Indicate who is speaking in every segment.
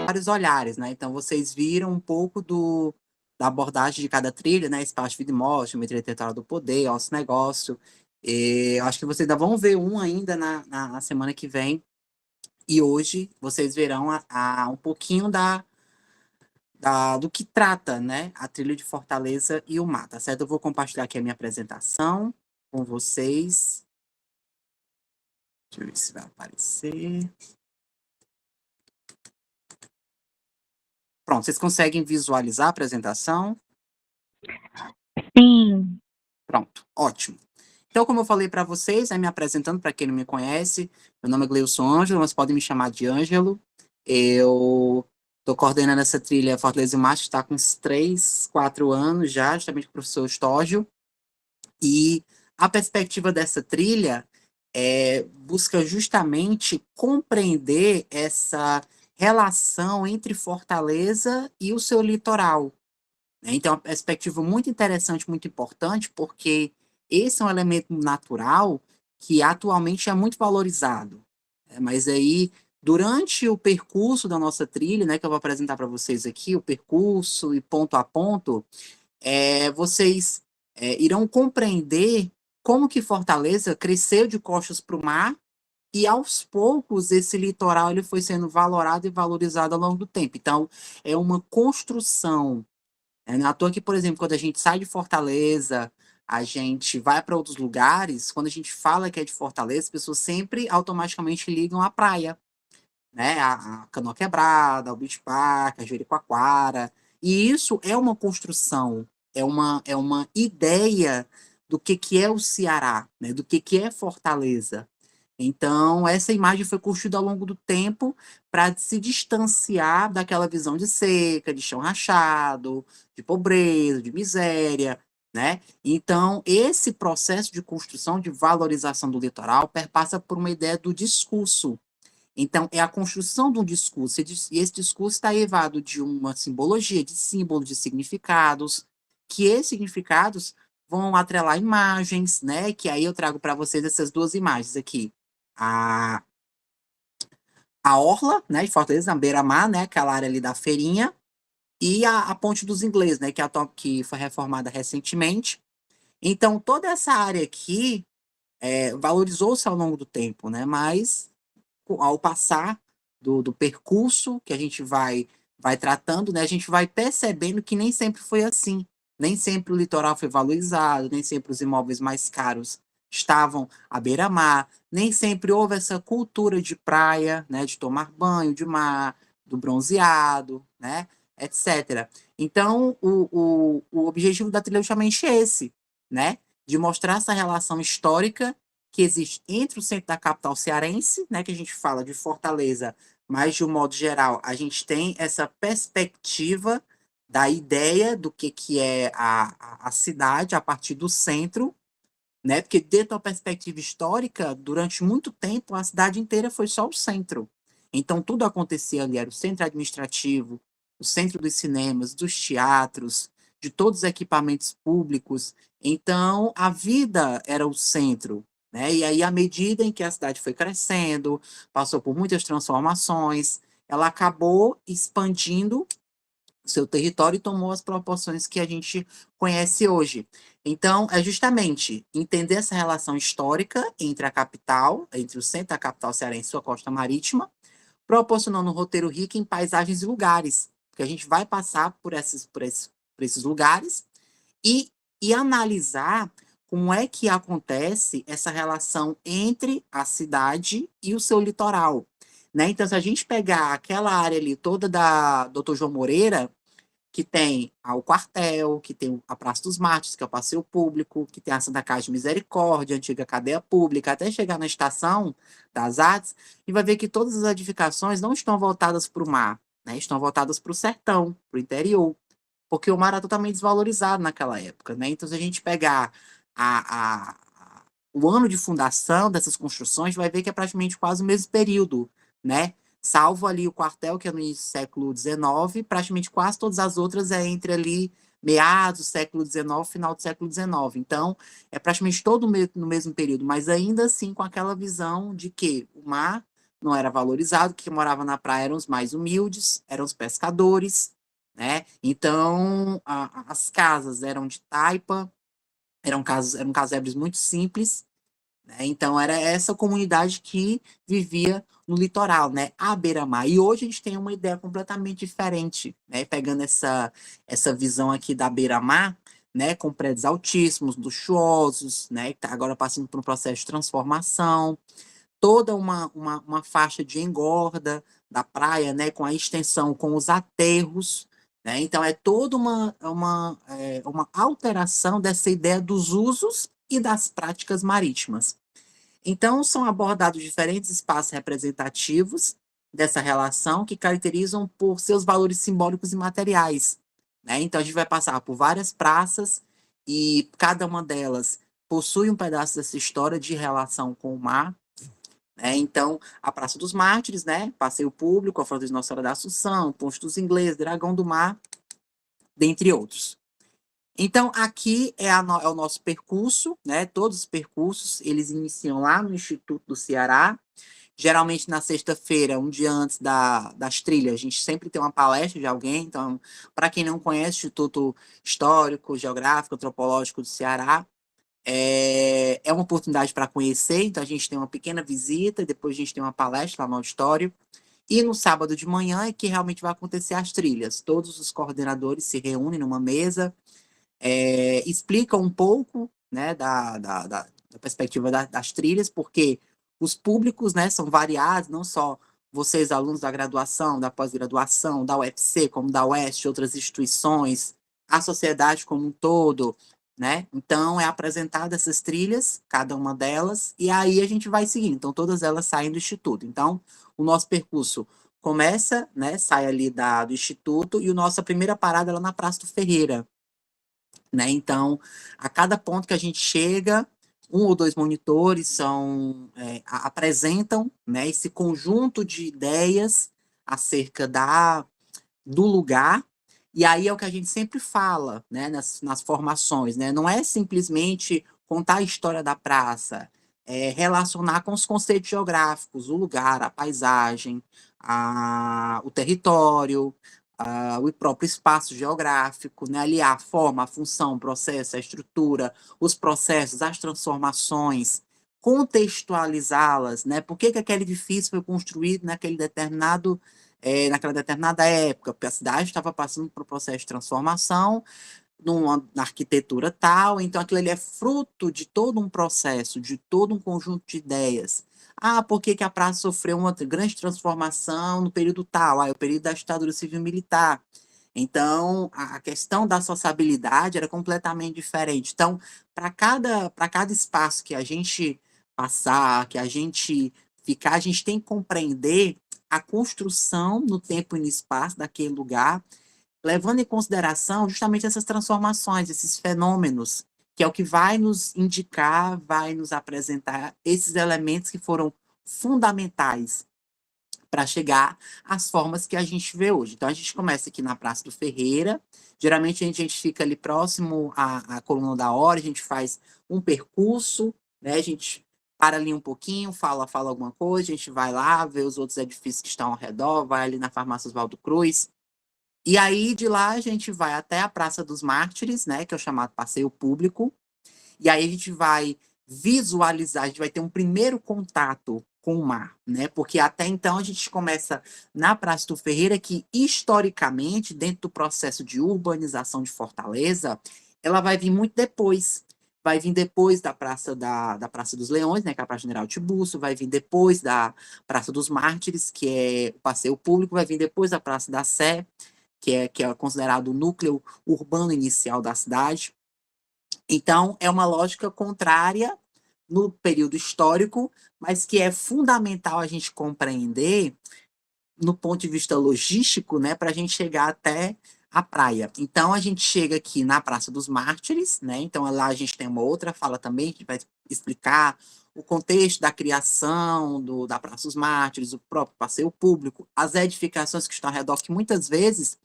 Speaker 1: vários olhares, né? Então, vocês viram um pouco da abordagem de cada trilha, né? Espaço, vida e morte, geometria territorial do poder, nosso negócio. E eu acho que vocês ainda vão ver um ainda na semana que vem. E hoje vocês verão um pouquinho do que trata, né? A trilha de Fortaleza e o mar, tá certo? Eu vou compartilhar aqui a minha apresentação com vocês. Deixa eu ver se vai aparecer. Pronto, vocês conseguem visualizar a apresentação?
Speaker 2: Sim.
Speaker 1: Pronto, ótimo. Então, como eu falei para vocês, me apresentando para quem não me conhece, meu nome é Gleilson Ângelo, mas podem me chamar de Ângelo. Eu estou coordenando essa trilha Fortaleza e Marte, está com uns 3, 4 anos já, justamente com o professor Estógio. E a perspectiva dessa trilha busca justamente compreender essa relação entre Fortaleza e o seu litoral, né? Então, é uma perspectiva muito interessante, muito importante, porque esse é um elemento natural que atualmente é muito valorizado, né? Mas aí, durante o percurso da nossa trilha, né, que eu vou apresentar para vocês aqui, o percurso e ponto a ponto, vocês irão compreender como que Fortaleza cresceu de costas para o mar e, aos poucos, esse litoral ele foi sendo valorado e valorizado ao longo do tempo. Então, é uma construção. Não é à toa que, por exemplo, quando a gente sai de Fortaleza, a gente vai para outros lugares, quando a gente fala que é de Fortaleza, as pessoas sempre automaticamente ligam à praia, né? A Canoa Quebrada, ao Beach Park, a Jericoacoara. E isso é uma construção, é uma ideia do que é o Ceará, né? Do que é Fortaleza. Então, essa imagem foi construída ao longo do tempo para se distanciar daquela visão de seca, de chão rachado, de pobreza, de miséria, né? Então, esse processo de construção, de valorização do litoral, perpassa por uma ideia do discurso. Então, é a construção de um discurso, e esse discurso está levado de uma simbologia, de símbolos, de significados, que esses significados vão atrelar imagens, né? Que aí eu trago para vocês essas duas imagens aqui. A, a Orla, né, de Fortaleza, na beira-mar, né? Aquela área ali da feirinha, e a Ponte dos Ingleses, né? Que foi reformada recentemente. Então, toda essa área aqui valorizou-se ao longo do tempo, né? Mas ao passar do percurso que a gente vai tratando, né, a gente vai percebendo que nem sempre foi assim. Nem sempre o litoral foi valorizado, nem sempre os imóveis mais caros estavam à beira-mar, nem sempre houve essa cultura de praia, né, de tomar banho de mar, do bronzeado, né, etc. Então, o objetivo da trilha é justamente esse, né, de mostrar essa relação histórica que existe entre o centro da capital cearense, né, que a gente fala de Fortaleza, mas de um modo geral, a gente tem essa perspectiva da ideia do que é a cidade a partir do centro, né? Porque dentro da perspectiva histórica, durante muito tempo, a cidade inteira foi só o centro. Então, tudo acontecia ali, era o centro administrativo, o centro dos cinemas, dos teatros, de todos os equipamentos públicos. Então, a vida era o centro, né? E aí, à medida em que a cidade foi crescendo, passou por muitas transformações, ela acabou expandindo seu território e tomou as proporções que a gente conhece hoje. Então, é justamente entender essa relação histórica entre a capital, entre o centro da capital cearense e sua costa marítima, proporcionando um roteiro rico em paisagens e lugares, porque a gente vai passar por esses lugares e, e analisar como é que acontece essa relação entre a cidade e o seu litoral, né? Então, se a gente pegar aquela área ali toda da Doutor João Moreira, que tem o quartel, que tem a Praça dos Mártires, que é o passeio público, que tem a Santa Casa de Misericórdia, a antiga cadeia pública, até chegar na estação das artes, e vai ver que todas as edificações não estão voltadas para o mar, né? Estão voltadas para o sertão, para o interior, porque o mar era totalmente desvalorizado naquela época, né? Então, se a gente pegar a, a- o ano de fundação dessas construções, vai ver que é praticamente quase o mesmo período, né? Salvo ali o quartel, que é no início do século XIX, praticamente quase todas as outras é entre ali meados do século XIX, final do século XIX. Então, é praticamente todo no mesmo período, mas ainda assim com aquela visão de que o mar não era valorizado, quem morava na praia eram os mais humildes, eram os pescadores, né? Então, as casas eram de taipa, eram casebres muito simples, né? Então, era essa comunidade que vivia no litoral, né? À beira-mar. E hoje a gente tem uma ideia completamente diferente, né? Pegando essa visão aqui da beira-mar, né? Com prédios altíssimos, luxuosos, né? Que tá agora passando por um processo de transformação, toda uma faixa de engorda da praia, né, com a extensão, com os aterros, né? Então é toda uma alteração dessa ideia dos usos e das práticas marítimas. Então são abordados diferentes espaços representativos dessa relação que caracterizam por seus valores simbólicos e materiais, né? Então a gente vai passar por várias praças e cada uma delas possui um pedaço dessa história de relação com o mar, né? Então, a Praça dos Mártires, né? Passeio Público, a Frota de Nossa Senhora da Assunção, Ponte dos Ingleses, Dragão do Mar, dentre outros. Então, aqui é o nosso percurso, né? Todos os percursos, eles iniciam lá no Instituto do Ceará. Geralmente, na sexta-feira, um dia antes das trilhas, a gente sempre tem uma palestra de alguém. Então, para quem não conhece, o Instituto Histórico, Geográfico, Antropológico do Ceará, é uma oportunidade para conhecer, então a gente tem uma pequena visita, depois a gente tem uma palestra lá no auditório, e no sábado de manhã é que realmente vai acontecer as trilhas. Todos os coordenadores se reúnem numa mesa, explicam um pouco, né, da perspectiva das trilhas, porque os públicos, né, são variados, não só vocês, alunos da graduação, da pós-graduação, da UFC, como da UEST, outras instituições, a sociedade como um todo, né? Então, é apresentada essas trilhas, cada uma delas, e aí a gente vai seguindo. Então, todas elas saem do Instituto. Então, o nosso percurso começa, né, sai ali do Instituto, e a nossa primeira parada é lá na Praça do Ferreira, né? Então, a cada ponto que a gente chega, um ou dois monitores apresentam, né, esse conjunto de ideias acerca do lugar, e aí é o que a gente sempre fala, né, nas formações, né? Não é simplesmente contar a história da praça, é relacionar com os conceitos geográficos, o lugar, a paisagem, o território, o próprio espaço geográfico, né? Aliar a forma, a função, o processo, a estrutura, os processos, as transformações, contextualizá-las, né? Por que aquele edifício foi construído naquela determinada época, porque a cidade estava passando por um processo de transformação na arquitetura tal, então aquilo ali é fruto de todo um processo, de todo um conjunto de ideias. Ah, por que a praça sofreu uma grande transformação no período tal? Ah, é o período da ditadura civil-militar. Então, a questão da sociabilidade era completamente diferente. Então, para cada espaço que a gente passar, que a gente ficar, a gente tem que compreender a construção no tempo e no espaço daquele lugar, levando em consideração justamente essas transformações, esses fenômenos, que é o que vai nos indicar, vai nos apresentar esses elementos que foram fundamentais para chegar às formas que a gente vê hoje. Então, a gente começa aqui na Praça do Ferreira, geralmente a gente fica ali próximo à Coluna da Hora, a gente faz um percurso, né? A gente para ali um pouquinho, fala alguma coisa, a gente vai lá, vê os outros edifícios que estão ao redor, vai ali na Farmácia Oswaldo Cruz, e aí, de lá, a gente vai até a Praça dos Mártires, né, que é o chamado passeio público, e aí a gente vai visualizar, a gente vai ter um primeiro contato com o mar, né, porque até então a gente começa na Praça do Ferreira, que historicamente, dentro do processo de urbanização de Fortaleza, ela vai vir muito depois. Vai vir depois da Praça dos Leões, né, que é a Praça General Tiburcio, vai vir depois da Praça dos Mártires, que é o passeio público, vai vir depois da Praça da Sé, que é considerado o núcleo urbano inicial da cidade. Então, é uma lógica contrária no período histórico, mas que é fundamental a gente compreender no ponto de vista logístico, né, para a gente chegar até a praia. Então, a gente chega aqui na Praça dos Mártires, né? Então, lá a gente tem uma outra fala também, que vai explicar o contexto da criação da Praça dos Mártires, o próprio passeio público, as edificações que estão ao redor, que muitas vezes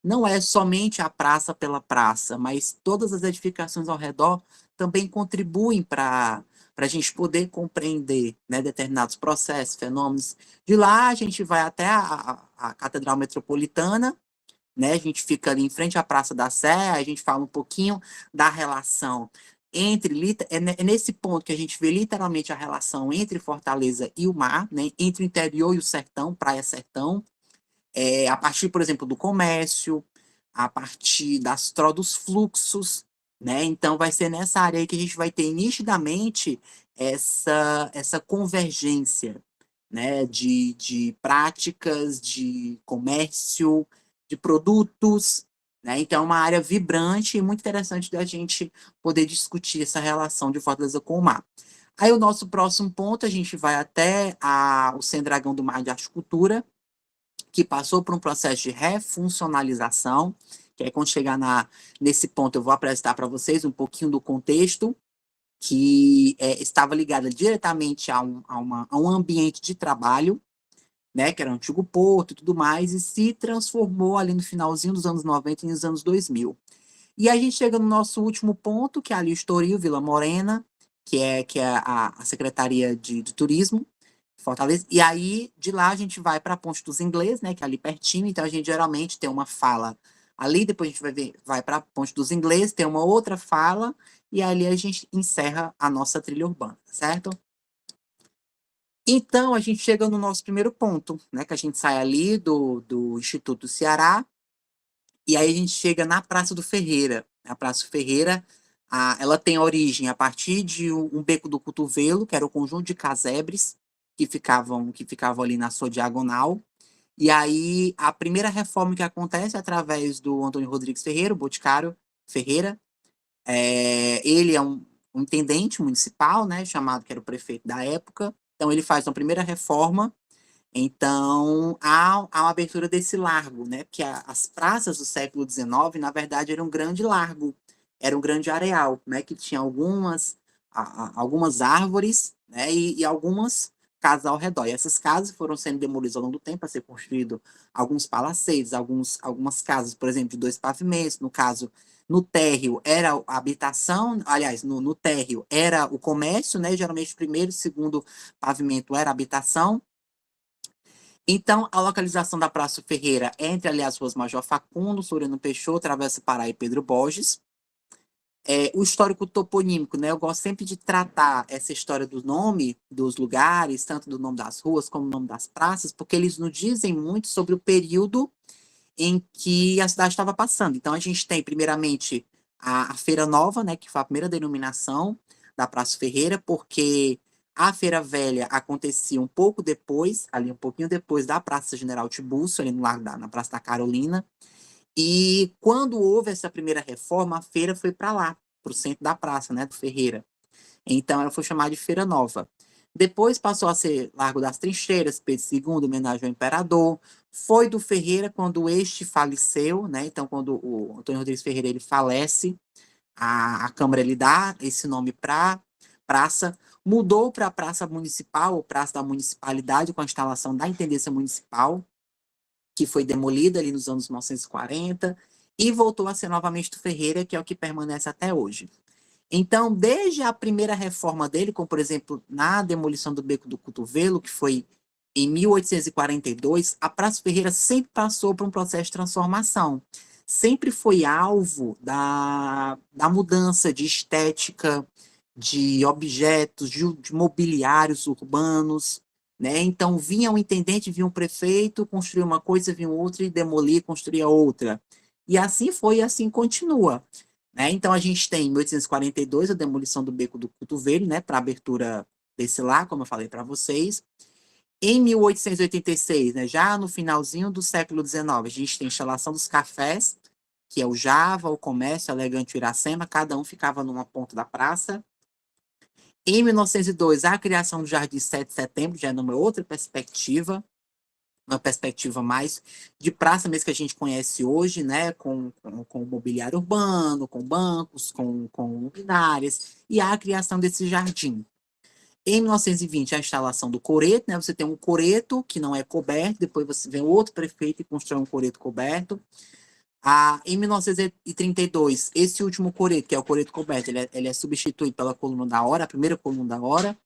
Speaker 1: não é somente a praça pela praça, mas todas as edificações ao redor também contribuem para a gente poder compreender, né, determinados processos, fenômenos. De lá, a gente vai até a Catedral Metropolitana, né? A gente fica ali em frente à Praça da Sé, a gente fala um pouquinho da relação entre, é nesse ponto que a gente vê literalmente a relação entre Fortaleza e o mar, né? Entre o interior e o sertão, praia-sertão, a partir, por exemplo, do comércio, a partir dos fluxos, né? Então, vai ser nessa área aí que a gente vai ter nitidamente essa convergência, né? De práticas, de comércio, de produtos, né? Então, é uma área vibrante e muito interessante da gente poder discutir essa relação de Fortaleza com o mar. Aí, o nosso próximo ponto, a gente vai até o Centro Dragão do Mar de Arte e Cultura, que passou por um processo de refuncionalização, que aí quando chegar nesse ponto eu vou apresentar para vocês um pouquinho do contexto, que estava ligada diretamente a um ambiente de trabalho, né, que era um antigo porto e tudo mais, e se transformou ali no finalzinho dos anos 90 e nos anos 2000. E a gente chega no nosso último ponto, que é ali o Estoril, Vila Morena, que é a Secretaria de Turismo, Fortaleza. E aí, de lá, a gente vai para a Ponte dos Ingleses, né, que é ali pertinho. Então, a gente geralmente tem uma fala ali, depois a gente vai para a Ponte dos Ingleses, tem uma outra fala, e ali a gente encerra a nossa trilha urbana, certo? Então, a gente chega no nosso primeiro ponto, né, que a gente sai ali do Instituto do Ceará, e aí a gente chega na Praça do Ferreira. A Praça do Ferreira, ela tem origem a partir de um beco do cotovelo, que era o conjunto de casebres que ficavam ali na sua diagonal. E aí a primeira reforma que acontece é através do Antônio Rodrigues Ferreira, o Boticário Ferreira. Ele é um intendente municipal, né, chamado que era o prefeito da época. Então ele faz uma primeira reforma. Então, há uma abertura desse largo, né? Porque as praças do século XIX, na verdade, era um grande largo, era um grande areal, né? Que tinha algumas árvores, né? E algumas casas ao redor. E essas casas foram sendo demolidas ao longo do tempo para ser construído alguns palacetes, algumas casas, por exemplo, de 2 pavimentos. No caso, no térreo era a habitação, aliás, no térreo era o comércio, né? Geralmente o primeiro e segundo pavimento era a habitação. Então, a localização da Praça Ferreira é entre ali as ruas Major Facundo, Floriano Peixoto, Travessa Pará e Pedro Borges. O histórico toponímico, né? Eu gosto sempre de tratar essa história do nome dos lugares, tanto do nome das ruas como do nome das praças, porque eles nos dizem muito sobre o período em que a cidade estava passando. Então, a gente tem, primeiramente, a Feira Nova, né? Que foi a primeira denominação da Praça Ferreira, porque a Feira Velha acontecia um pouco depois, ali um pouquinho depois da Praça General Tiburcio, ali na Praça da Carolina. E quando houve essa primeira reforma, a feira foi para lá, para o centro da praça, né, do Ferreira. Então ela foi chamada de Feira Nova. Depois passou a ser Largo das Trincheiras, Pedro II, homenagem ao imperador. Foi do Ferreira quando este faleceu, né? Então, quando o Antônio Rodrigues Ferreira ele falece, a Câmara lhe dá esse nome para praça. Mudou para a Praça Municipal, ou Praça da Municipalidade, com a instalação da Intendência Municipal, que foi demolida ali nos anos 1940, e voltou a ser novamente do Ferreira, que é o que permanece até hoje. Então, desde a primeira reforma dele, como por exemplo, na demolição do Beco do Cotovelo, que foi em 1842, a Praça Ferreira sempre passou por um processo de transformação. Sempre foi alvo da mudança de estética, de objetos, de mobiliários urbanos, né? Então, vinha um intendente, vinha um prefeito, construía uma coisa, vinha outra e demolia, construía outra. E assim foi e assim continua. Né? Então, a gente tem, em 1842, a demolição do Beco do Cotovelo, né, para abertura desse lá, como eu falei para vocês. Em 1886, né, já no finalzinho do século XIX, a gente tem a instalação dos cafés, que é o Java, o Comércio, o Elegante e o Iracema, cada um ficava numa ponta da praça. Em 1902, a criação do Jardim 7 de Setembro, já é numa outra perspectiva, uma perspectiva mais de praça mesmo que a gente conhece hoje, né, com mobiliário urbano, com bancos, com luminárias, e a criação desse jardim. Em 1920, a instalação do coreto, né, você tem um coreto que não é coberto, depois você vem outro prefeito e constrói um coreto coberto. Em 1932, esse último coreto, que é o coreto coberto, ele é substituído pela coluna da hora, a primeira coluna da hora.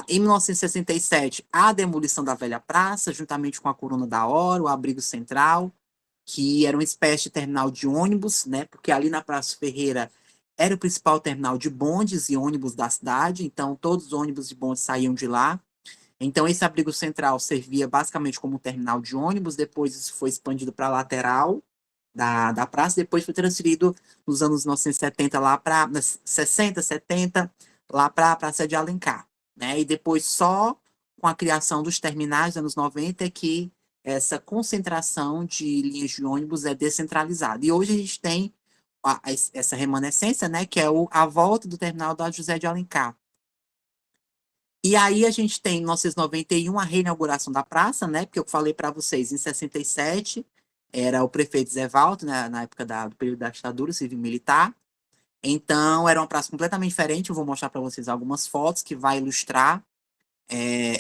Speaker 1: Em 1967, a demolição da velha praça, juntamente com a coluna da hora, o abrigo central, que era uma espécie de terminal de ônibus, né? Porque ali na Praça Ferreira era o principal terminal de bondes e ônibus da cidade, então todos os ônibus e bondes saíam de lá. Então esse abrigo central servia basicamente como um terminal de ônibus, depois isso foi expandido para a lateral da praça, depois foi transferido nos anos 1970 lá para 60, 70, lá para a Praça de Alencar, né? E depois só com a criação dos terminais nos anos 90 é que essa concentração de linhas de ônibus é descentralizada. E hoje a gente tem essa remanescência, né, que é a volta do terminal da José de Alencar. E aí a gente tem em 1991 a reinauguração da praça, né? Porque eu falei para vocês, em 67 era o prefeito Zé Walter, né, na época do período da ditadura civil-militar. Então era uma praça completamente diferente. Eu vou mostrar para vocês algumas fotos que vai ilustrar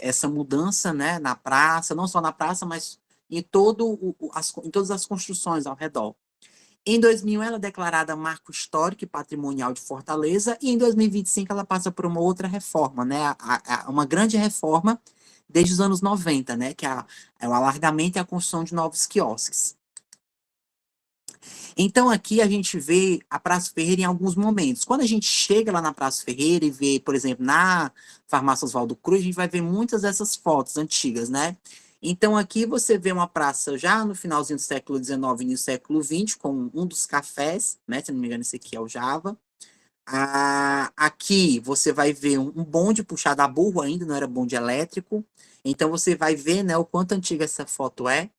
Speaker 1: essa mudança, né, na praça, não só na praça, mas em em todas as construções ao redor. Em 2000, ela é declarada Marco Histórico e Patrimonial de Fortaleza, e em 2025 ela passa por uma outra reforma, né? Uma grande reforma desde os anos 90, né? Que é o alargamento e a construção de novos quiosques. Então, aqui a gente vê a Praça Ferreira em alguns momentos. Quando a gente chega lá na Praça Ferreira e vê, por exemplo, na Farmácia Oswaldo Cruz, a gente vai ver muitas dessas fotos antigas, né? Então, aqui você vê uma praça já no finalzinho do século XIX e no século XX, com um dos cafés, né? Se não me engano, esse aqui é o Java. Aqui você vai ver um bonde puxado a burro ainda, não era bonde elétrico. Então, você vai ver, né, o quanto antiga essa foto é.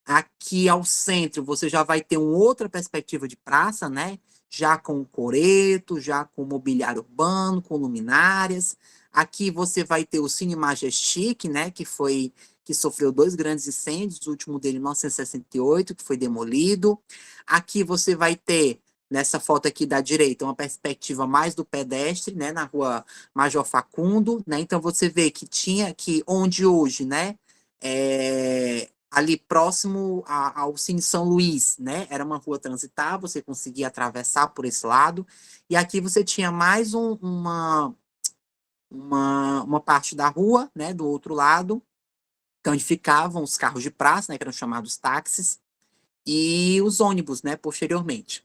Speaker 1: Aqui ao centro você já vai ter uma outra perspectiva de praça, né? Já com coreto, já com mobiliário urbano, com luminárias. Aqui você vai ter o Cine Majestic, né? Que sofreu dois grandes incêndios, o último dele em 1968, que foi demolido. Aqui você vai ter, nessa foto aqui da direita, uma perspectiva mais do pedestre, né? Na rua Major Facundo, né? Então você vê que tinha aqui, onde hoje, né? Ali próximo ao Cine São Luís, né? Era uma rua transitável, você conseguia atravessar por esse lado. E aqui você tinha mais uma parte da rua, né? Do outro lado, que é onde ficavam os carros de praça, né? Que eram chamados táxis, e os ônibus, né? Posteriormente.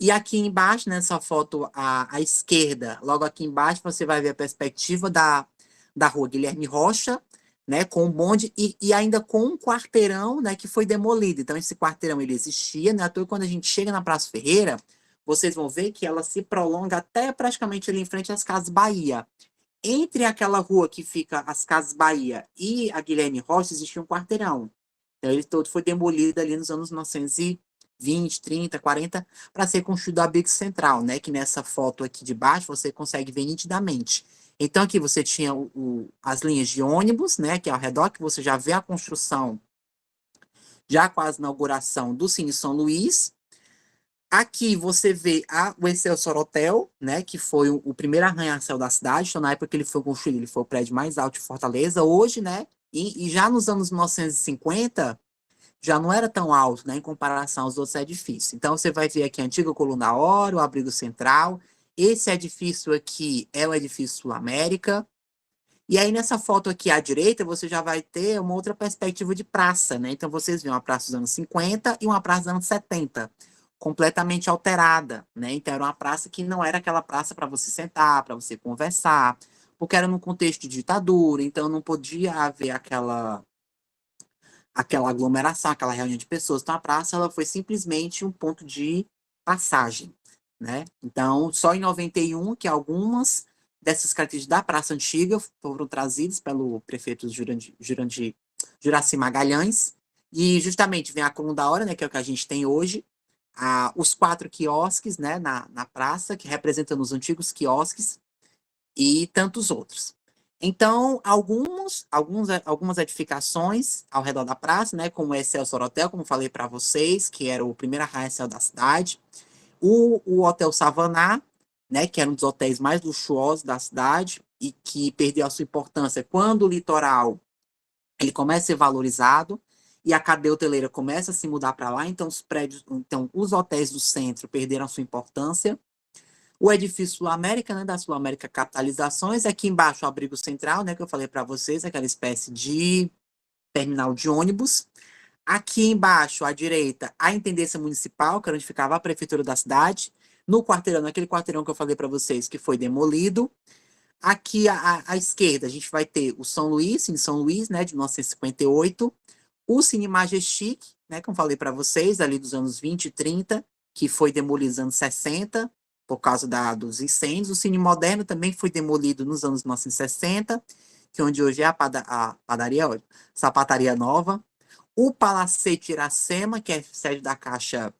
Speaker 1: E aqui embaixo, nessa foto à esquerda, logo aqui embaixo, você vai ver a perspectiva da rua Guilherme Rocha, né, com o bonde e ainda com um quarteirão, né, que foi demolido. Então, esse quarteirão ele existia, né? Então, quando a gente chega na Praça Ferreira, vocês vão ver que ela se prolonga até praticamente ali em frente às Casas Bahia. Entre aquela rua que fica as Casas Bahia e a Guilherme Rocha, existia um quarteirão. Então, ele todo foi demolido ali nos anos 1920, 30, 40, para ser construído a Big Central, né? Que nessa foto aqui de baixo você consegue ver nitidamente. Então, aqui você tinha as linhas de ônibus, né? Que é ao redor, que você já vê a construção, já com a inauguração do Cine São Luís. Aqui você vê o Excelsior Hotel, né? Que foi o primeiro arranha-céu da cidade. Então, na época que ele foi construído, ele foi o prédio mais alto de Fortaleza. Hoje, né? E já nos anos 1950 já não era tão alto, né, em comparação aos outros edifícios. Então, você vai ver aqui a antiga Coluna Hora, o Abrigo Central. Esse edifício aqui é o edifício Sul América. E aí, nessa foto aqui à direita, você já vai ter uma outra perspectiva de praça, né? Então, vocês veem uma praça dos anos 50 e uma praça dos anos 70, completamente alterada, né? Então, era uma praça que não era aquela praça para você sentar, para você conversar, porque era num contexto de ditadura, então não podia haver aquela aglomeração, aquela reunião de pessoas. Então, a praça ela foi simplesmente um ponto de passagem, né? Então, só em 91 que algumas dessas características da Praça Antiga foram trazidas pelo prefeito Juraci Magalhães, e justamente vem a Coluna da Hora, né, que é o que a gente tem hoje, os 4 quiosques, né, na praça, que representam os antigos quiosques, e tantos outros. Então, algumas edificações ao redor da praça, né, como o Excelsior Hotel, como falei para vocês, que era o primeiro arranha-céu da cidade, o Hotel Savaná, né, que era um dos hotéis mais luxuosos da cidade e que perdeu a sua importância quando o litoral ele começa a ser valorizado. e a cadeia hoteleira começa a se mudar para lá, então os hotéis do centro perderam sua importância. O edifício Sul-América, né, da Sul-América Capitalizações, aqui embaixo o abrigo central, né, que eu falei para vocês, aquela espécie de terminal de ônibus. Aqui embaixo, à direita, a intendência municipal, que era onde ficava a prefeitura da cidade. No quarteirão, naquele quarteirão que eu falei para vocês, que foi demolido. Aqui à esquerda, a gente vai ter o São Luís, em São Luís, né, de 1958. O Cine Majestic, né, como falei para vocês, ali dos anos 20 e 30, que foi demolido nos anos 60, por causa dos incêndios. O Cine Moderno também foi demolido nos anos 1960, que é onde hoje é a padaria, olha, Sapataria Nova. O Palacete Iracema, que é sede da Caixa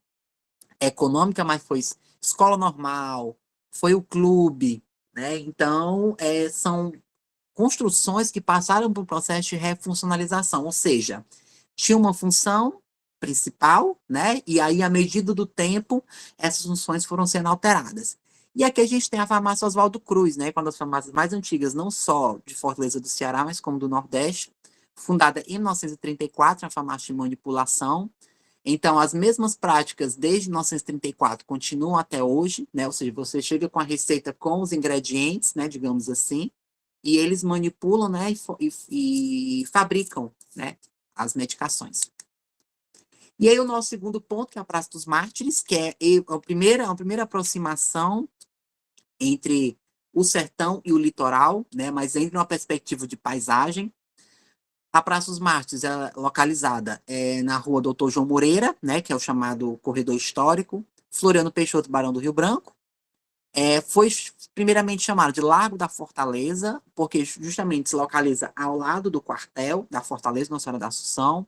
Speaker 1: Econômica, mas foi escola normal, foi o clube, né? Então, são construções que passaram por um processo de refuncionalização, ou seja, tinha uma função principal, né? E aí, à medida do tempo, essas funções foram sendo alteradas. E aqui a gente tem a farmácia Oswaldo Cruz, né? Uma das farmácias mais antigas, não só de Fortaleza do Ceará, mas como do Nordeste, fundada em 1934, a farmácia de manipulação. Então, as mesmas práticas desde 1934 continuam até hoje, né? Ou seja, você chega com a receita com os ingredientes, né? Digamos assim, e eles manipulam, né? E fabricam, né? As medicações. E aí o nosso segundo ponto, que é a Praça dos Mártires, que é a primeira aproximação entre o sertão e o litoral, né? Mas entre uma perspectiva de paisagem. A Praça dos Mártires é localizada na rua Doutor João Moreira, né, que é o chamado Corredor Histórico, Floriano Peixoto, Barão do Rio Branco. Foi primeiramente chamado de Largo da Fortaleza, porque justamente se localiza ao lado do quartel da Fortaleza, Nossa Senhora da Assunção.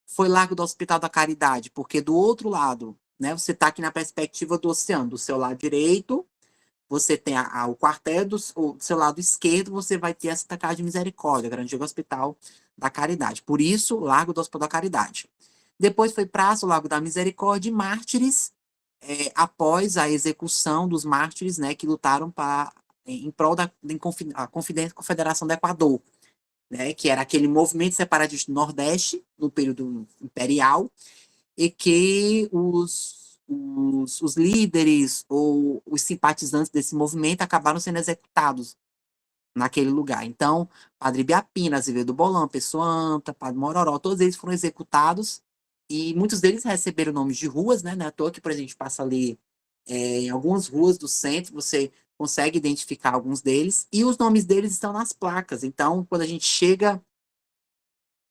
Speaker 1: Foi Largo do Hospital da Caridade, porque do outro lado, né, você está aqui na perspectiva do oceano, do seu lado direito, você tem o quartel, do seu lado esquerdo, você vai ter a Santa Casa de Misericórdia, Grande Hospital da Caridade. Por isso, Largo do Hospital da Caridade. Depois foi Praça, o Largo da Misericórdia e Mártires, após a execução dos mártires, né, que lutaram em prol da Confederação do Equador, né, que era aquele movimento separatista do Nordeste, no período imperial, e que os líderes ou os simpatizantes desse movimento acabaram sendo executados naquele lugar. Então, Padre Biapina, Azevedo Bolão, Pessoa Anta, Padre Mororó, todos eles foram executados e muitos deles receberam nomes de ruas, né? Não é à toa que, por exemplo, a gente passa ali em algumas ruas do centro, você consegue identificar alguns deles e os nomes deles estão nas placas. Então, quando a gente chega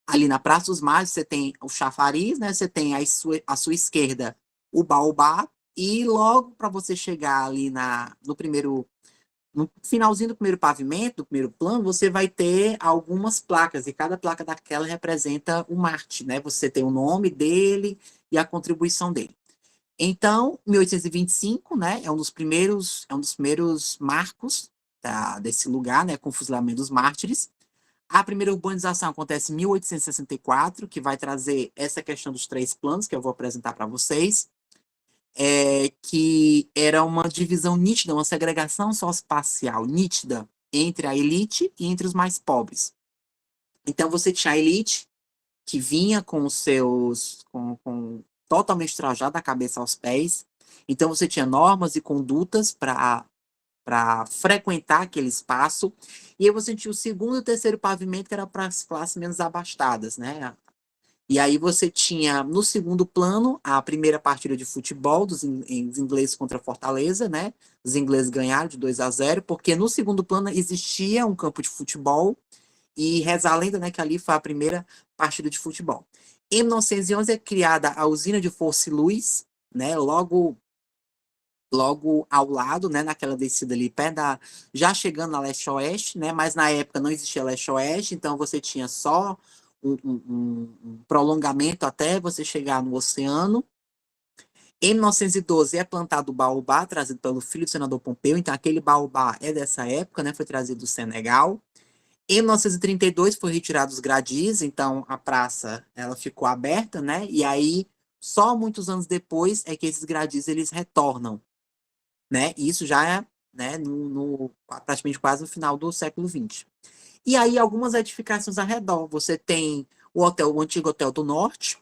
Speaker 1: ali na Praça dos Mártires, você tem o chafariz, né? Você tem à sua esquerda o baobá, e logo para você chegar ali no finalzinho do primeiro pavimento, do primeiro plano, você vai ter algumas placas, e cada placa daquela representa o Marte, né? Você tem o nome dele e a contribuição dele. Então, 1825, né, é um dos primeiros marcos desse lugar, né, com o fuzilamento dos mártires. A primeira urbanização acontece em 1864, que vai trazer essa questão dos três planos, que eu vou apresentar para vocês, que era uma divisão nítida, uma segregação socioespacial nítida entre a elite e entre os mais pobres. Então, você tinha a elite, que vinha com os seus, totalmente trajada da cabeça aos pés. Então, você tinha normas e condutas para frequentar aquele espaço. E aí você tinha o segundo e o terceiro pavimento, que era para as classes menos abastadas, né? E aí você tinha, no segundo plano, a primeira partida de futebol dos ingleses contra a Fortaleza, né? Os ingleses ganharam de 2-0, porque no segundo plano existia um campo de futebol, e reza a lenda, né, que ali foi a primeira partida de futebol. Em 1911 é criada a usina de Força e Luz, né? Logo ao lado, né, naquela descida ali, já chegando na leste-oeste, né, mas na época não existia leste-oeste, então você tinha só um prolongamento até você chegar no oceano. Em 1912 é plantado o baobá, trazido pelo filho do senador Pompeu, então aquele baobá é dessa época, né, foi trazido do Senegal. Em 1932 foi retirado os gradis, então a praça ela ficou aberta, né, e aí só muitos anos depois é que esses gradis eles retornam, né? E isso já é, né, praticamente quase no final do século XX. E aí algumas edificações ao redor. Você tem o antigo Hotel do Norte,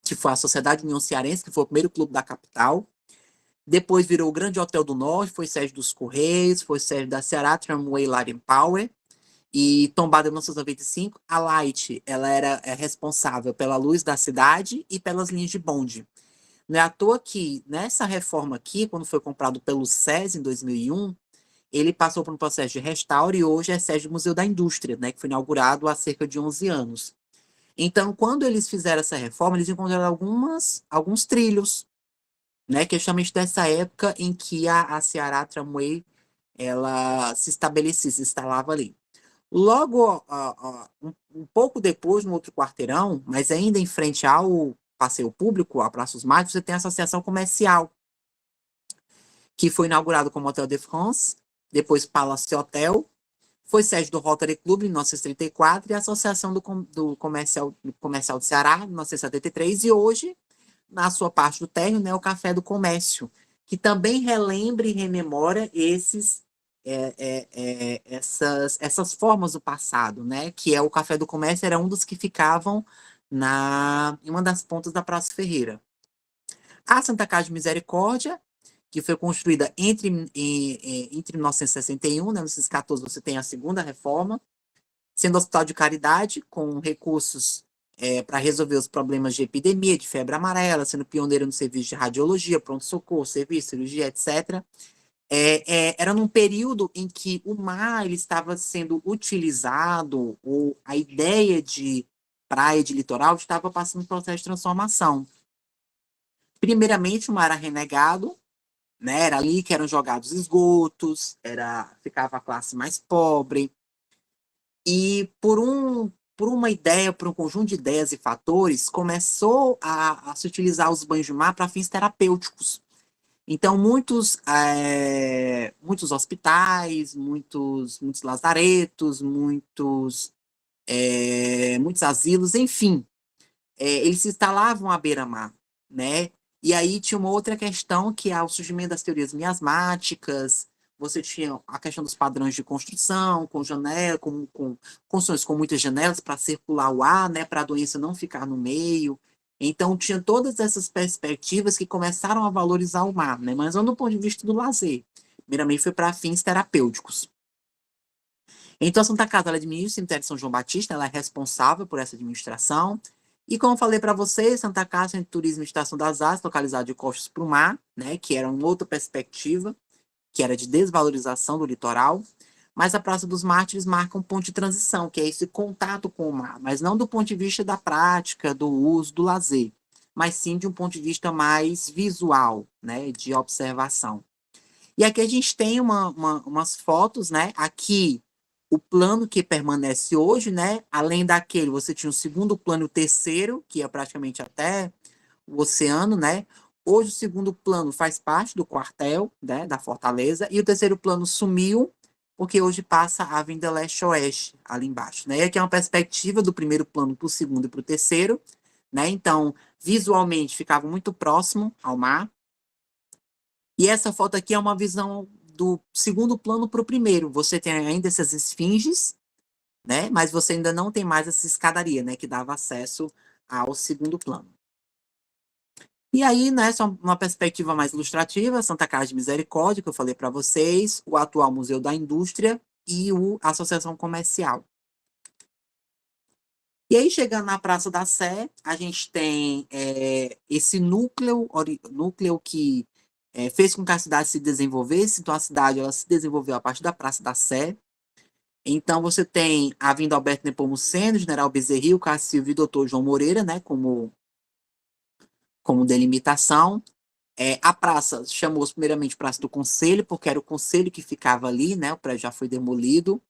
Speaker 1: que foi a Sociedade União Cearense, que foi o primeiro clube da capital. Depois virou o Grande Hotel do Norte, foi sede dos Correios, foi sede da Ceará Tramway Line Power. E tombada em 1995, a Light ela era responsável pela luz da cidade e pelas linhas de bonde. Não é à toa que nessa reforma aqui, quando foi comprado pelo SES em 2001, ele passou por um processo de restauro e hoje é sede do Museu da Indústria, né, que foi inaugurado há cerca de 11 anos. Então, quando eles fizeram essa reforma, eles encontraram alguns trilhos, né, que é justamente dessa época em que a Ceará Tramway ela se estabelecia, se instalava ali. Logo, um pouco depois, no outro quarteirão, mas ainda em frente ao passeio público, a Praça dos Mágicos, você tem a Associação Comercial, que foi inaugurado como Hotel de France, depois Palace Hotel, foi sede do Rotary Club em 1934 e a Associação do Comercial do Ceará em 1973 e hoje, na sua parte do térreo, né, o Café do Comércio, que também relembra e rememora essas formas do passado, né? Que é o Café do Comércio, era um dos que ficavam em uma das pontas da Praça Ferreira. A Santa Casa de Misericórdia, que foi construída entre 1961 e 1914, você tem a segunda reforma, sendo hospital de caridade, com recursos para resolver os problemas de epidemia, de febre amarela, sendo pioneiro no serviço de radiologia, pronto-socorro, serviço, cirurgia, etc. Era num período em que o mar ele estava sendo utilizado, ou a ideia de praia, de litoral, estava passando por um processo de transformação. Primeiramente, o mar era renegado, né? Era ali que eram jogados esgotos, ficava a classe mais pobre. E por uma ideia, por um conjunto de ideias e fatores, começou a se utilizar os banhos de mar para fins terapêuticos. Então, muitos hospitais, muitos lazaretos, muitos asilos, enfim, eles se instalavam à beira-mar, né? E aí tinha uma outra questão, que é o surgimento das teorias miasmáticas, você tinha a questão dos padrões de construção, com janela, com construções com muitas janelas para circular o ar, né, para a doença não ficar no meio. Então, tinha todas essas perspectivas que começaram a valorizar o mar, né, mas não do ponto de vista do lazer. Primeiramente, foi para fins terapêuticos. Então, a Santa Casa ela administra o cemitério de São João Batista, ela é responsável por essa administração. E como eu falei para vocês, Santa Casa tem turismo e Estação das Artes, localizado de costas para o mar, né, que era uma outra perspectiva, que era de desvalorização do litoral. Mas a Praça dos Mártires marca um ponto de transição, que é esse contato com o mar, mas não do ponto de vista da prática, do uso, do lazer, mas sim de um ponto de vista mais visual, né, de observação. E aqui a gente tem umas fotos, né? Aqui o plano que permanece hoje, né? Além daquele, você tinha o segundo plano e o terceiro, que é praticamente até o oceano, né? Hoje o segundo plano faz parte do quartel, né, da Fortaleza, e o terceiro plano sumiu, porque hoje passa a Avenida Leste-Oeste, ali embaixo, né? E aqui é uma perspectiva do primeiro plano para o segundo e para o terceiro, né? Então, visualmente ficava muito próximo ao mar. E essa foto aqui é uma visão do segundo plano para o primeiro. Você tem ainda essas esfinges, né? Mas você ainda não tem mais essa escadaria, né? Que dava acesso ao segundo plano. E aí, né, só uma perspectiva mais ilustrativa, Santa Casa de Misericórdia, que eu falei para vocês, o atual Museu da Indústria e a Associação Comercial. E aí, chegando na Praça da Sé, a gente tem esse núcleo que fez com que a cidade se desenvolvesse. Então, a cidade ela se desenvolveu a partir da Praça da Sé. Então, você tem a Avenida Alberto Nepomuceno, General Bezerril, Cássio Silva e Doutor João Moreira, né, como delimitação. A praça chamou-se primeiramente Praça do Conselho, porque era o conselho que ficava ali, né? O prédio já foi demolido.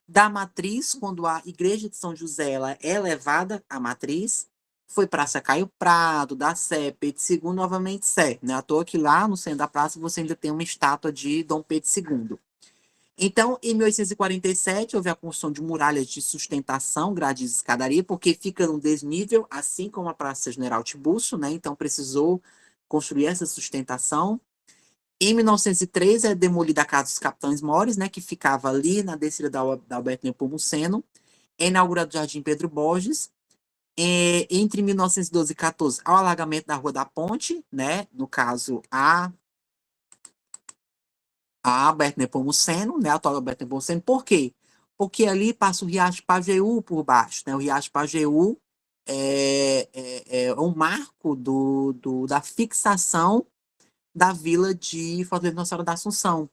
Speaker 1: Da Matriz, quando a Igreja de São José ela é levada à Matriz, foi Praça Caio Prado, da Sé, Pedro II, novamente Sé. Né? À toa que lá no centro da praça você ainda tem uma estátua de Dom Pedro II. Então, em 1847, houve a construção de muralhas de sustentação, grades de escadaria, porque fica num desnível, assim como a Praça General Tiburcio, né? Então, precisou construir essa sustentação. Em 1913, é demolida a Casa dos Capitães Mores, né? Que ficava ali na descida da Alberto Nepomuceno. É inaugurado o Jardim Pedro Borges. Entre 1912 e 14, ao alagamento da Rua da Ponte, né? No caso, a Alberto Nepomuceno, né? A atual Alberto Nepomuceno. Por quê? Porque ali passa o Riacho Pajeú por baixo, né? O Riacho Pajeú é um marco da fixação da vila de Fortaleza Nossa Senhora da Assunção,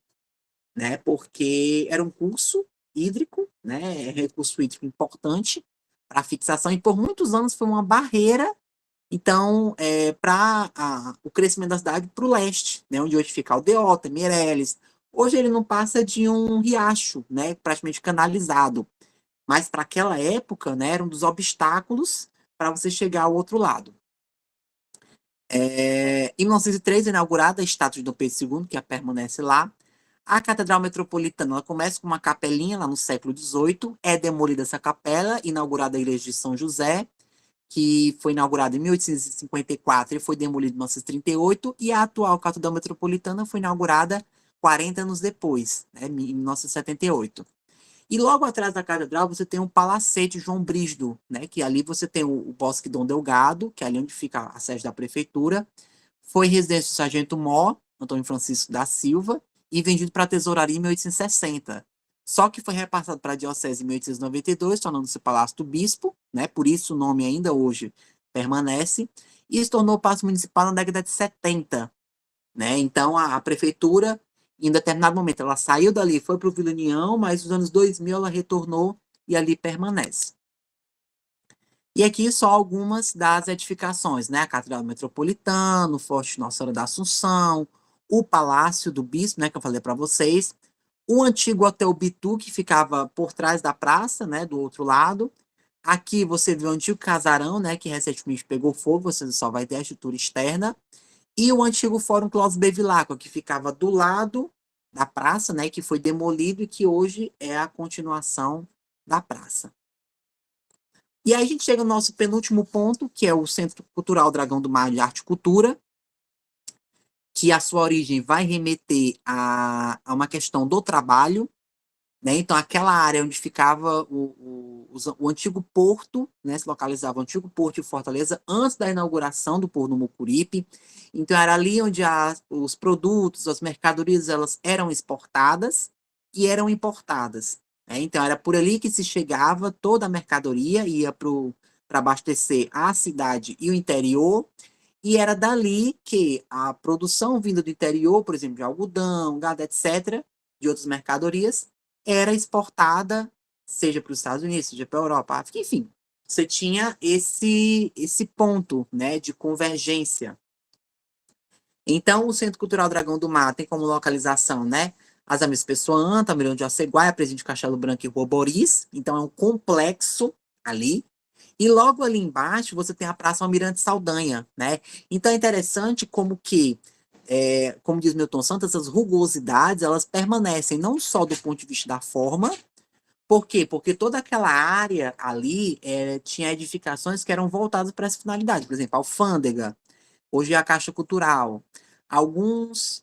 Speaker 1: né? Porque era um curso hídrico, né? Recurso hídrico importante para fixação e por muitos anos foi uma barreira, então, para o crescimento da cidade para o leste, né? Onde hoje fica Aldeota, Meireles. Hoje ele não passa de um riacho, né? Praticamente canalizado, mas para aquela época, né? Era um dos obstáculos para você chegar ao outro lado. Em 1903 é inaugurada a estátua de Dom Pedro II, que permanece lá. A Catedral Metropolitana ela começa com uma capelinha lá no século XVIII, é demolida essa capela, inaugurada a Igreja de São José, que foi inaugurada em 1854 e foi demolida em 1938, e a atual Catedral Metropolitana foi inaugurada 40 anos depois, né, em 1978. E logo atrás da catedral você tem um palacete João Brígido, né, que ali você tem o Bosque Dom Delgado, que é ali onde fica a sede da prefeitura. Foi residência do Sargento Mó, Antônio Francisco da Silva, e vendido para a tesouraria em 1860. Só que foi repassado para a diocese em 1892, tornando-se Palácio do Bispo, né? Por isso o nome ainda hoje permanece, e se tornou Palácio Municipal na década de 70, né? Então a prefeitura, em determinado momento, ela saiu dali, foi para o Vila União, mas nos anos 2000 ela retornou e ali permanece. E aqui só algumas das edificações, né? A Catedral Metropolitana, o Forte Nossa Senhora da Assunção, o Palácio do Bispo, né? Que eu falei para vocês, o antigo Hotel Bitu, que ficava por trás da praça, né? Do outro lado. Aqui você vê o antigo casarão, né? Que recentemente pegou fogo, você só vai ter a estrutura externa. E o antigo Fórum Clóvis Bevilacqua, que ficava do lado da praça, né? Que foi demolido e que hoje é a continuação da praça. E aí a gente chega no nosso penúltimo ponto, que é o Centro Cultural Dragão do Mar de Arte e Cultura, que a sua origem vai remeter a uma questão do trabalho, né? Então, aquela área onde ficava o antigo porto, né? Se localizava o antigo porto de Fortaleza antes da inauguração do Porto do Mucuripe. Então, era ali onde os produtos, as mercadorias, elas eram exportadas e eram importadas, né? Então, era por ali que se chegava toda a mercadoria, ia para abastecer a cidade e o interior, e era dali que a produção vinda do interior, por exemplo, de algodão, gado, etc., de outras mercadorias, era exportada, seja para os Estados Unidos, seja para a Europa, África, enfim. Você tinha esse ponto, né, de convergência. Então, o Centro Cultural Dragão do Mar tem como localização, né, as Amigas Pessoa, Tamirão de Aceguaia, Presídio Castelo Branco e Rua Boris. Então, é um complexo ali. E logo ali embaixo você tem a Praça Almirante Saldanha, né? Então é interessante como que, como diz Milton Santos, essas rugosidades elas permanecem não só do ponto de vista da forma. Por quê? Porque toda aquela área ali tinha edificações que eram voltadas para essa finalidade. Por exemplo, a alfândega, hoje é a Caixa Cultural. Alguns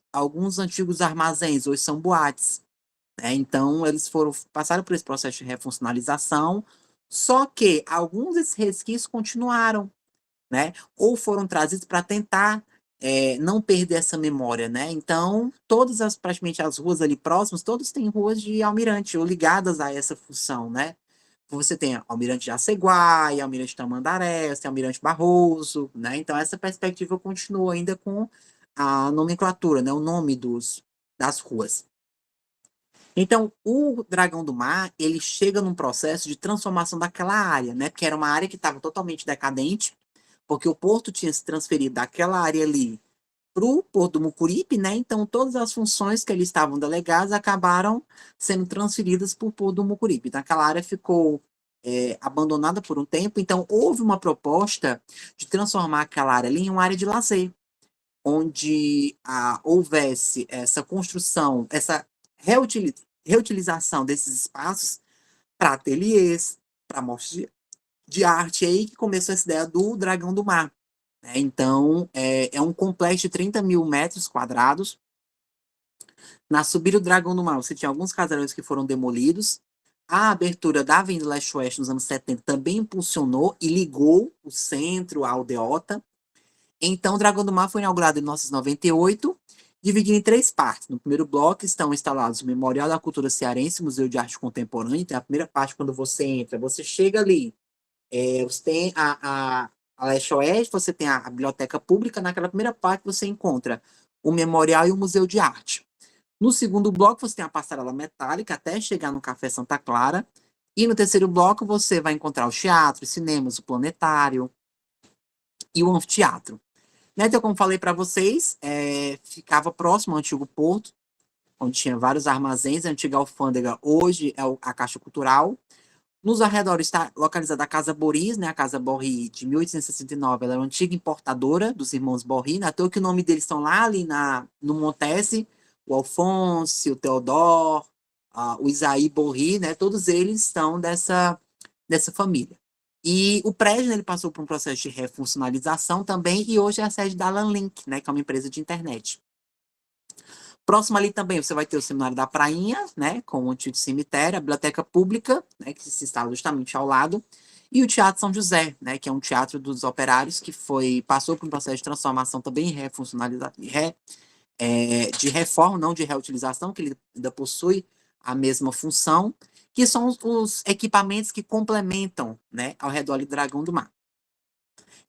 Speaker 1: antigos armazéns hoje são boates, né? Então, eles passaram por esse processo de refuncionalização, só que alguns desses resquícios continuaram, né? Ou foram trazidos para tentar não perder essa memória, né? Então, praticamente as ruas ali próximas, todos têm ruas de Almirante, ou ligadas a essa função, né? Você tem Almirante de Aceguaia, Almirante Tamandaré, você tem Almirante Barroso, né? Então, essa perspectiva continua ainda com a nomenclatura, né? O nome das ruas. Então, o Dragão do Mar, ele chega num processo de transformação daquela área, né? Porque era uma área que estava totalmente decadente, porque o porto tinha se transferido daquela área ali para o Porto do Mucuripe, né? Então, todas as funções que ali estavam delegadas acabaram sendo transferidas para o Porto do Mucuripe. Então, aquela área ficou abandonada por um tempo. Então, houve uma proposta de transformar aquela área ali em uma área de lazer, onde houvesse essa construção, essa reutilização desses espaços para ateliês, para mostras de arte, é aí que começou essa ideia do Dragão do Mar, né? Então, é um complexo de 30 mil metros quadrados. Na subida do Dragão do Mar, você tinha alguns casarões que foram demolidos, A abertura da Avenida Leste-Oeste nos anos 70 também impulsionou e ligou o centro à aldeota. Então, o Dragão do Mar foi inaugurado em 1998, dividido em 3 partes. No primeiro bloco estão instalados o Memorial da Cultura Cearense, Museu de Arte Contemporânea. Então, a primeira parte, quando você entra, você chega ali, você tem a Leste-Oeste, você tem a Biblioteca Pública. Naquela primeira parte, você encontra o Memorial e o Museu de Arte. No segundo bloco, você tem a passarela metálica até chegar no Café Santa Clara. E no terceiro bloco, você vai encontrar os teatros, cinemas, o planetário e o anfiteatro. Né, então, como falei para vocês, ficava próximo ao antigo porto, onde tinha vários armazéns. A antiga alfândega hoje é a Caixa Cultural. Nos arredores está localizada a Casa Boris, né, a Casa Borri de 1869. Ela é uma antiga importadora dos irmãos Borri, né, até que o nome deles estão lá ali no Montese, o Alfonso, o Teodoro, o Isaí Borri, né, todos eles estão dessa família. E o prédio, né, ele passou por um processo de refuncionalização também, e hoje é a sede da Lanlink, né, que é uma empresa de internet. Próximo ali também você vai ter o Seminário da Prainha, né, com o antigo cemitério, a Biblioteca Pública, né, que se instala justamente ao lado, e o Teatro São José, né, que é um teatro dos operários que passou por um processo de transformação também de reforma, não de reutilização, que ele ainda possui a mesma função, que são os equipamentos que complementam, né, ao redor do Dragão do Mar.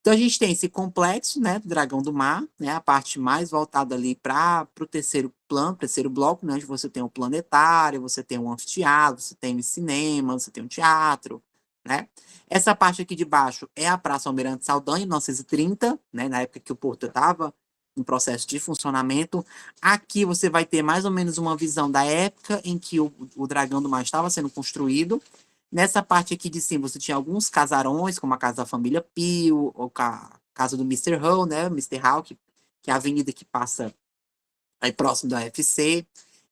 Speaker 1: Então a gente tem esse complexo, né, do Dragão do Mar, né, a parte mais voltada ali para o terceiro plano, terceiro bloco, né, onde você tem um planetário, você tem um anfiteatro, você tem um cinema, você tem um teatro, né. Essa parte aqui de baixo é a Praça Almirante Saldanha, em 1930, né, na época que o porto estava em processo de funcionamento. Aqui você vai ter mais ou menos uma visão da época em que o Dragão do Mar estava sendo construído. Nessa parte aqui de cima, você tinha alguns casarões, como a casa da família Pio, ou a casa do Mister Hall, né? Mister Hall, que é a avenida que passa aí próximo da UFC.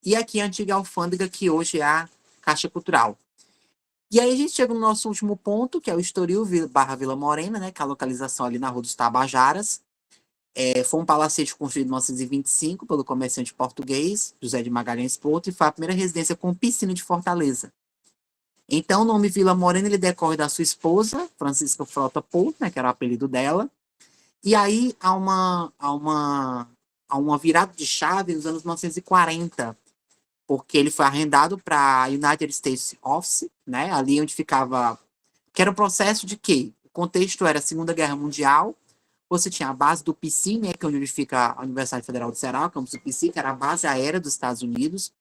Speaker 1: E aqui a antiga alfândega, que hoje é a Caixa Cultural. E aí a gente chega no nosso último ponto, que é o Estoril barra Vila Morena, né? Que é a localização ali na Rua dos Tabajaras. Foi um palacete construído em 1925 pelo comerciante português, José de Magalhães Porto, e foi a primeira residência com piscina de Fortaleza. Então, o nome Vila Morena ele decorre da sua esposa, Francisca Frota Porto, né, que era o apelido dela. E aí há uma virada de chave nos anos 1940, porque ele foi arrendado para a United States Office, né, ali onde ficava, que era um processo de quê? O contexto era a Segunda Guerra Mundial. Você tinha a base do PC, né, que é onde fica a Universidade Federal do Ceará, o campus do PC, que era a base aérea dos Estados Unidos.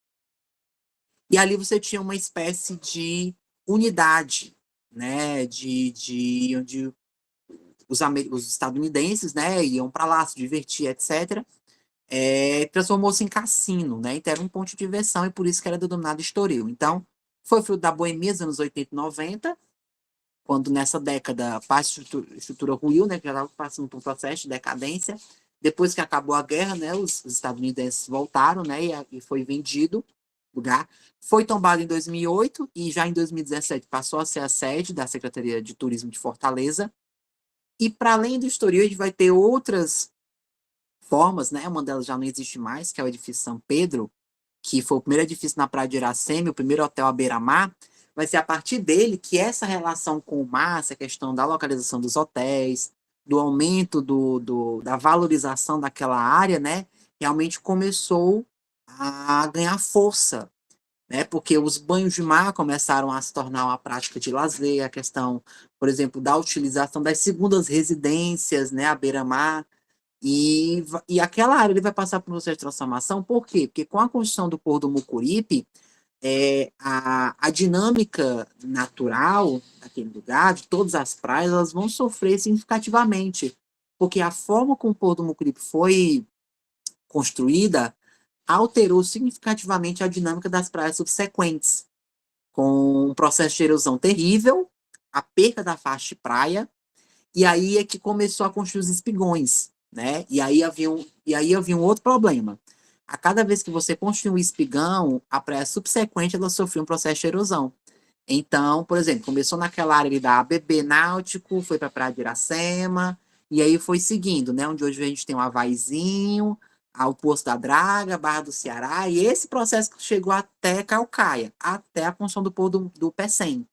Speaker 1: E ali você tinha uma espécie de unidade, né, onde os estadunidenses, né, iam para lá se divertir, etc. Transformou-se em cassino, né, então era um ponto de diversão e por isso que era denominado Estoril. Então, foi fruto da boemia dos anos 80 e 90, quando nessa década a estrutura ruiu, né, que já estava passando por um processo de decadência. Depois que acabou a guerra, né, os estadunidenses voltaram, né, e foi vendido lugar. Foi tombado em 2008 e já em 2017 passou a ser a sede da Secretaria de Turismo de Fortaleza. E para além do Estoril, a gente vai ter outras formas, né? Uma delas já não existe mais, que é o edifício São Pedro, que foi o primeiro edifício na Praia de Iracema, o primeiro hotel à beira-mar. Vai ser a partir dele que essa relação com o mar, essa questão da localização dos hotéis, do aumento da valorização daquela área, né? Realmente começou a ganhar força, né? Porque os banhos de mar começaram a se tornar uma prática de lazer, a questão, por exemplo, da utilização das segundas residências, né, à beira-mar, e aquela área ele vai passar por um processo de transformação. Por quê? Porque com a construção do Porto do Mucuripe, a dinâmica natural daquele lugar, de todas as praias, elas vão sofrer significativamente, porque a forma como o Porto do Mucuripe foi construída alterou significativamente a dinâmica das praias subsequentes, com um processo de erosão terrível, a perda da faixa de praia, e aí é que começou a construir os espigões, né? E aí havia um outro problema. A cada vez que você construía um espigão, a praia subsequente ela sofria um processo de erosão. Então, por exemplo, começou naquela área ali da ABB Náutico, foi para a praia de Iracema, e aí foi seguindo, né? Onde hoje a gente tem um Havaizinho, ao Poço da Draga, Barra do Ceará, e esse processo chegou até Calcaia, até a construção do Porto do Pecém.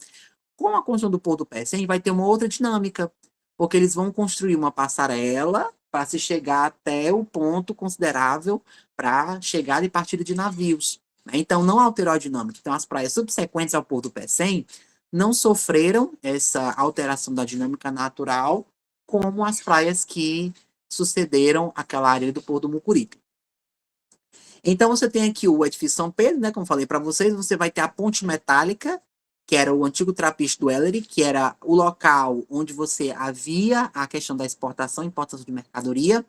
Speaker 1: Com a construção do Porto do Pecém, vai ter uma outra dinâmica, porque eles vão construir uma passarela para se chegar até o ponto considerável para chegada e partida de navios. Então, não alterou a dinâmica. Então, as praias subsequentes ao Porto do Pecém não sofreram essa alteração da dinâmica natural, como as praias que sucederam aquela área do Porto do Mucuripe. Então, você tem aqui o edifício São Pedro, né? Como falei para vocês, você vai ter a ponte metálica, que era o antigo trapiche do Ellery, que era o local onde você havia a questão da exportação e importação de mercadoria.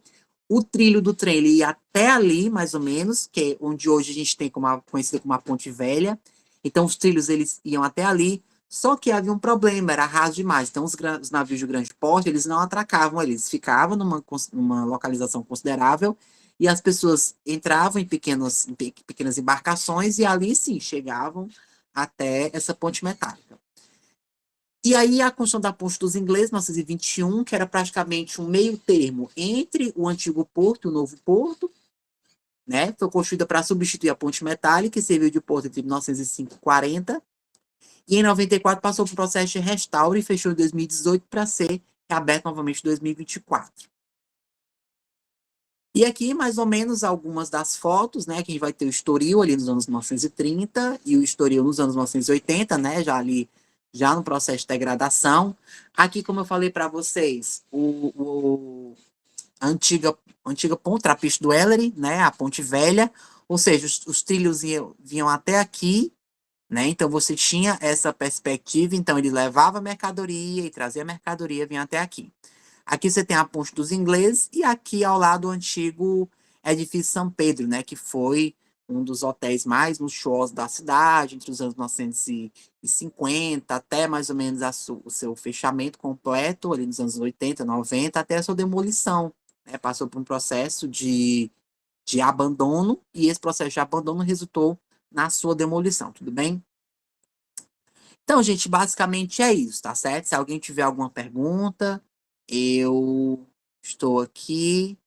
Speaker 1: O trilho do trem ele ia até ali, mais ou menos, que é onde hoje a gente tem conhecida como a Ponte Velha. Então, os trilhos eles iam até ali, só que havia um problema, era raso demais. Então, os navios de grande porte, eles não atracavam, eles ficavam numa localização considerável e as pessoas entravam em pequenas embarcações e ali, sim, chegavam até essa ponte metálica. E aí a construção da ponte dos ingleses, 1921, que era praticamente um meio termo entre o antigo porto e o novo porto, né? Foi construída para substituir a ponte metálica e serviu de porto entre 1905 e 40. E em 94 passou por um processo de restauro e fechou em 2018 para ser reaberto novamente em 2024. E aqui, mais ou menos, algumas das fotos, né? Que a gente vai ter o Estoril ali nos anos 1930 e o Estoril nos anos 1980, né? Já no processo de degradação. Aqui, como eu falei para vocês, a antiga ponte Trapiche do Ellery, né? A Ponte Velha, ou seja, os trilhos vinham até aqui, né? Então você tinha essa perspectiva, então ele levava mercadoria e trazia mercadoria, vinha até aqui. Aqui você tem a Ponte dos Ingleses e aqui ao lado o antigo edifício São Pedro, né, que foi um dos hotéis mais luxuosos da cidade, entre os anos 1950 até mais ou menos o seu fechamento completo, ali nos anos 80, 90, até a sua demolição. Né, passou por um processo de abandono e esse processo de abandono resultou na sua demolição, tudo bem? Então, gente, basicamente é isso, tá certo? Se alguém tiver alguma pergunta, eu estou aqui,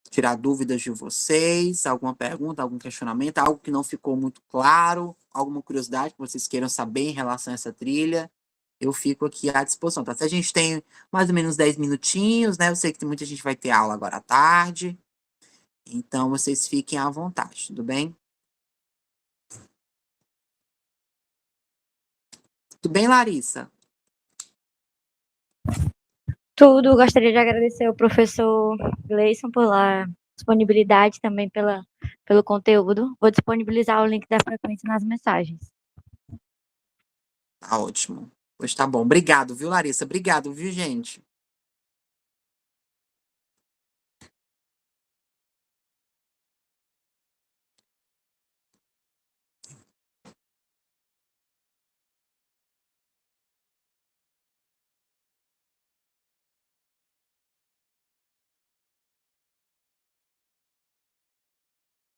Speaker 1: tirar dúvidas de vocês, alguma pergunta, algum questionamento, algo que não ficou muito claro, alguma curiosidade que vocês queiram saber em relação a essa trilha, eu fico aqui à disposição, tá? Se a gente tem mais ou menos 10 minutinhos, né? Eu sei que muita gente vai ter aula agora à tarde, então vocês fiquem à vontade, tudo bem? Tudo bem, Larissa?
Speaker 2: Tudo, gostaria de agradecer ao professor Gleison pela disponibilidade, também pelo conteúdo. Vou disponibilizar o link da frequência nas mensagens.
Speaker 1: Tá ótimo. Pois tá bom. Obrigado, viu, Larissa? Obrigado, viu, gente?